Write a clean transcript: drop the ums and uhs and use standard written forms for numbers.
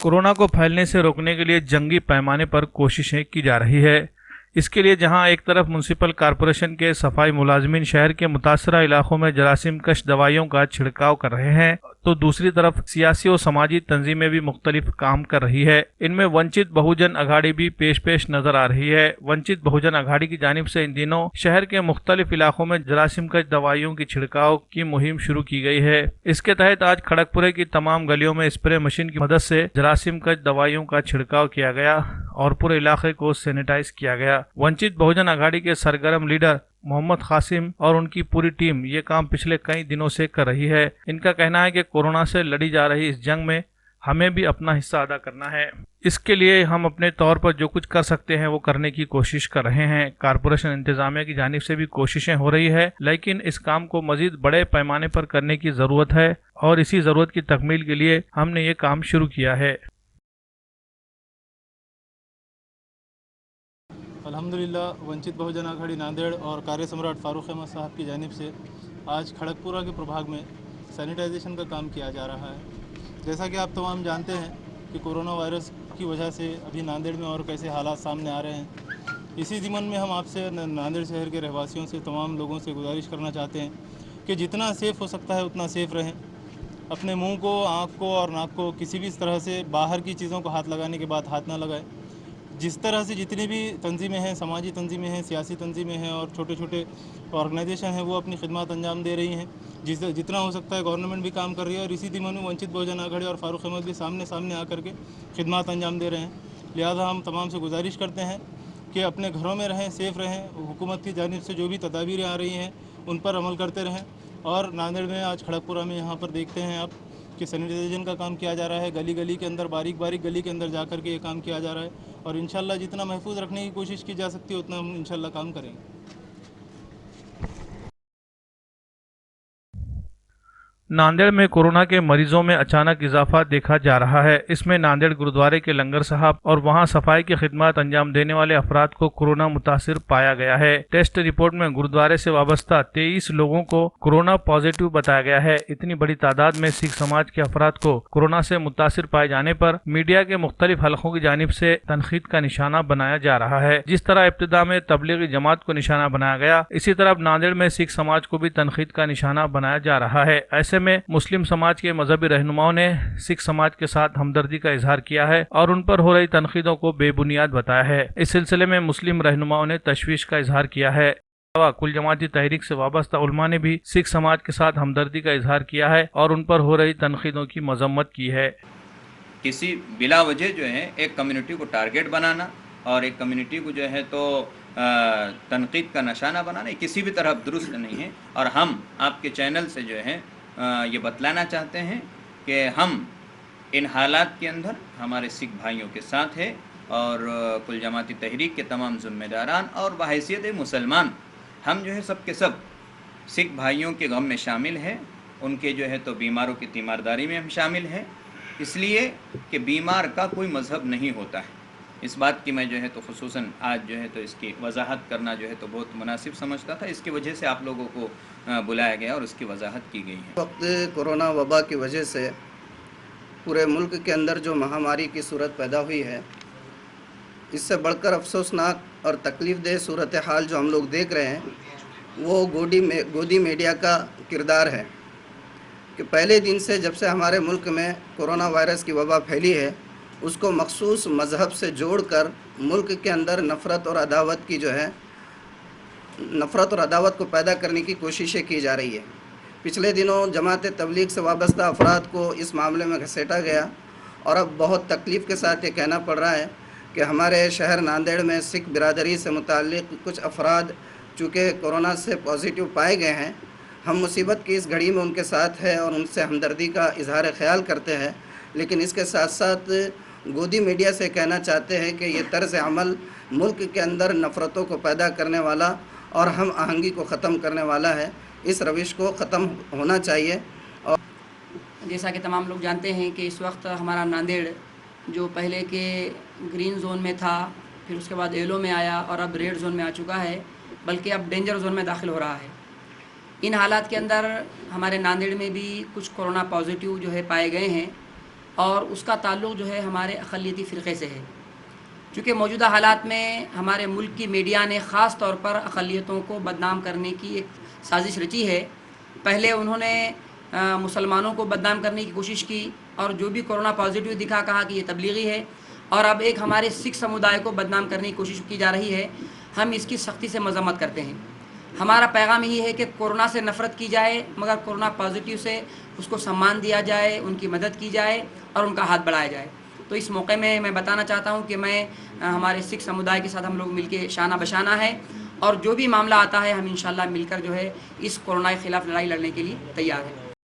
Corona को फैलने से रोकने के लिए जंगी पैमाने पर कोशिशें की जा रही है। इसके लिए जहां एक तरफ म्युनिसिपल कॉरपोरेशन के सफाई मुलाजमीन शहर के मुतासरा इलाकों में जरासीम कश दवाइयों का छिड़काव कर रहे हैं, तो दूसरी तरफ सियासी और समाजी तंजीमें भी मुख्तलिफ काम कर रही है। इनमें वंचित बहुजन अघाड़ी भी पेश नजर आ रही है। वंचित बहुजन अघाड़ी की जानिब से इन दिनों शहर के मुख्तलिफ इलाकों में जरासीम कश दवाइयों की छिड़काव की मुहिम शुरू की गई है। इसके तहत आज खड़गपुरे की तमाम गलियों में स्प्रे मशीन की मदद से जरासीम कश दवाइयों का छिड़काव किया गया और पूरे इलाके को सैनिटाइज किया गया। वंचित बहुजन अघाड़ी के सरगर्म लीडर मोहम्मद कासिम और उनकी पूरी टीम ये काम पिछले कई दिनों से कर रही है। इनका कहना है कि कोरोना से लड़ी जा रही इस जंग में हमें भी अपना हिस्सा अदा करना है। इसके लिए हम अपने तौर पर जो कुछ कर सकते हैं वो करने की कोशिश कर रहे हैं। कारपोरेशन इंतजामिया की जानिब से भी कोशिशें हो रही है, लेकिन इस काम को मजीद बड़े पैमाने पर करने की ज़रूरत है और इसी ज़रूरत की तकमील के लिए हमने ये काम शुरू किया है। अल्हम्दुलिल्लाह वंचित बहुजन अघाड़ी नांदेड़ और कार्य सम्राट फारूक अहमद साहब की जानिब से आज खड़गपुरा के प्रभाग में सैनिटाइजेशन का काम किया जा रहा है। जैसा कि आप तमाम जानते हैं कि कोरोना वायरस की वजह से अभी नांदेड़ में और कैसे हालात सामने आ रहे हैं। इसी ज़िमन में हम आपसे नांदेड़ शहर के रहवासियों से, तमाम लोगों से गुजारिश करना चाहते हैं कि जितना सेफ़ हो सकता है उतना सेफ़ रहें। अपने मुँह को, आँख को और नाक को किसी भी तरह से बाहर की चीज़ों को हाथ लगाने के बाद हाथ ना लगाएं। जिस तरह से जितनी भी तंजीमें हैं, समाजी तंजीमें हैं, सियासी तंजीमें हैं और छोटे छोटे ऑर्गेनाइजेशन हैं, वो अपनी खिदमत अंजाम दे रही हैं। जितना हो सकता है गवर्नमेंट भी काम कर रही है और इसी दिनों में वंचित बहुजन अघाड़ी और फारूक अहमद भी सामने सामने आकर के खिदमत अंजाम दे रहे हैं। लिहाजा हम तमाम से गुजारिश करते हैं कि अपने घरों में रहें, सेफ़ रहें। हुकूमत की जानिब से जो भी तदाबीरें आ रही हैं उन पर अमल करते रहें। और नांदेड़ में आज खड़गपुरा में यहाँ पर देखते हैं आप कि सैनिटाइजेशन का काम किया जा रहा है। गली गली के अंदर, बारीक बारीक गली के अंदर जा कर के ये काम किया जा रहा है और इंशाल्लाह जितना महफूज रखने की कोशिश की जा सकती है उतना हम इंशाल्लाह काम करेंगे। नांदेड़ में कोरोना के मरीजों में अचानक इजाफा देखा जा रहा है। इसमें नांदेड़ गुरुद्वारे के लंगर साहब और वहां सफाई की खिदमत अंजाम देने वाले अफराद को कोरोना मुतासिर पाया गया है। टेस्ट रिपोर्ट में गुरुद्वारे से वाबस्ता 23 लोगों को कोरोना पॉजिटिव बताया गया है। इतनी बड़ी तादाद में सिख समाज के अफराद को कोरोना से मुतासिर पाए जाने पर मीडिया के मुख्तलिफ हलकों की जानिब से तनकीद का निशाना बनाया जा रहा है। जिस तरह इब्तिदा में तबलीगी जमात को निशाना बनाया गया, इसी तरह नांदेड़ में सिख समाज को भी तनकीद का निशाना बनाया जा रहा है। ऐसे में मुस्लिम समाज के मजहबी रहनुमाओं ने सिख समाज के साथ हमदर्दी का इजहार किया है और उन पर हो रही तनकीदों को बेबुनियाद बताया है। इस सिलसिले में मुस्लिम रहनुमाओं ने तशवीश का इजहार किया है। कुल जमाती तहरीक से वाबस्ता उलमा ने भी सिख समाज के साथ हमदर्दी का इजहार किया है और उन पर हो रही तनकीदों की मजम्मत की है। किसी बिला वजह जो है एक कम्युनिटी को टारगेट बनाना और एक कम्युनिटी को जो है तो तनकीद का निशाना बनाना किसी भी तरह दुरुस्त नहीं है। और हम आपके चैनल से जो है ये बतलाना चाहते हैं कि हम इन हालात के अंदर हमारे सिख भाइयों के साथ है और कुल जमाती तहरीक के तमाम ज़िम्मेदारान और बहैसियत मुसलमान हम जो है सब के सब सिख भाइयों के गम में शामिल हैं। उनके जो है तो बीमारों की तीमारदारी में हम शामिल हैं, इसलिए कि बीमार का कोई मज़हब नहीं होता है। इस बात की मैं जो है तो खुसूसन आज जो है तो इसकी वजाहत करना जो है तो बहुत मुनासिब समझता था। इसकी वजह से आप लोगों को बुलाया गया और उसकी वजाहत की गई है। वक्त कोरोना वबा की वजह से पूरे मुल्क के अंदर जो महामारी की सूरत पैदा हुई है, इससे बढ़कर अफसोसनाक और तकलीफ़ दह सूरत हाल जो हम लोग देख रहे हैं वो गोदी मीडिया का किरदार है कि पहले दिन से जब से हमारे मुल्क में कोरोना वायरस की वबा फैली है, उसको मखसूस मज़हब से जोड़कर मुल्क के अंदर नफ़रत और अदावत को पैदा करने की कोशिशें की जा रही है। पिछले दिनों जमात तबलीग से वाबस्ता अफराद को इस मामले में घसीटा गया और अब बहुत तकलीफ़ के साथ ये कहना पड़ रहा है कि हमारे शहर नांदेड़ में सिख बिरादरी से मुताल्लिक़ कुछ अफराद चूँकि कोरोना से पॉजिटिव पाए गए हैं, हम मुसीबत की इस घड़ी में उनके साथ है और उनसे हमदर्दी का इजहार ख्याल करते हैं। लेकिन इसके साथ साथ गोदी मीडिया से कहना चाहते हैं कि ये तर्ज़ अमल मुल्क के अंदर नफ़रतों को पैदा करने वाला और हम आहंगी को ख़त्म करने वाला है। इस रविश को ख़त्म होना चाहिए। और जैसा कि तमाम लोग जानते हैं कि इस वक्त हमारा नांदेड़ जो पहले के ग्रीन जोन में था, फिर उसके बाद येलो में आया और अब रेड जोन में आ चुका है, बल्कि अब डेंजर जोन में दाखिल हो रहा है। इन हालात के अंदर हमारे नांदेड़ में भी कुछ कोरोना पॉजिटिव जो है पाए गए हैं اور اس کا تعلق جو ہے ہمارے اقلیتی فرقے سے ہے. چونکہ موجودہ حالات میں ہمارے ملک کی میڈیا نے خاص طور پر اقلیتوں کو بدنام کرنے کی ایک سازش رچی ہے. پہلے انہوں نے مسلمانوں کو بدنام کرنے کی کوشش کی اور جو بھی کورونا پازیٹیو دکھا کہا کہ یہ تبلیغی ہے, اور اب ایک ہمارے سکھ سمودائے کو بدنام کرنے کی کوشش کی جا رہی ہے. ہم اس کی سختی سے مذمت کرتے ہیں. ہمارا پیغام یہی ہے کہ کورونا سے نفرت کی جائے مگر کورونا پازیٹیو سے اس کو سمان دیا جائے, ان کی مدد کی جائے اور ان کا ہاتھ بڑھایا جائے. تو اس موقع میں میں بتانا چاہتا ہوں کہ میں ہمارے سکھ سمودائے کے ساتھ ہم لوگ مل کے شانہ بشانہ ہے, اور جو بھی معاملہ آتا ہے ہم انشاءاللہ مل کر جو ہے اس کورونا کے خلاف لڑائی لڑنے کے لیے تیار ہیں.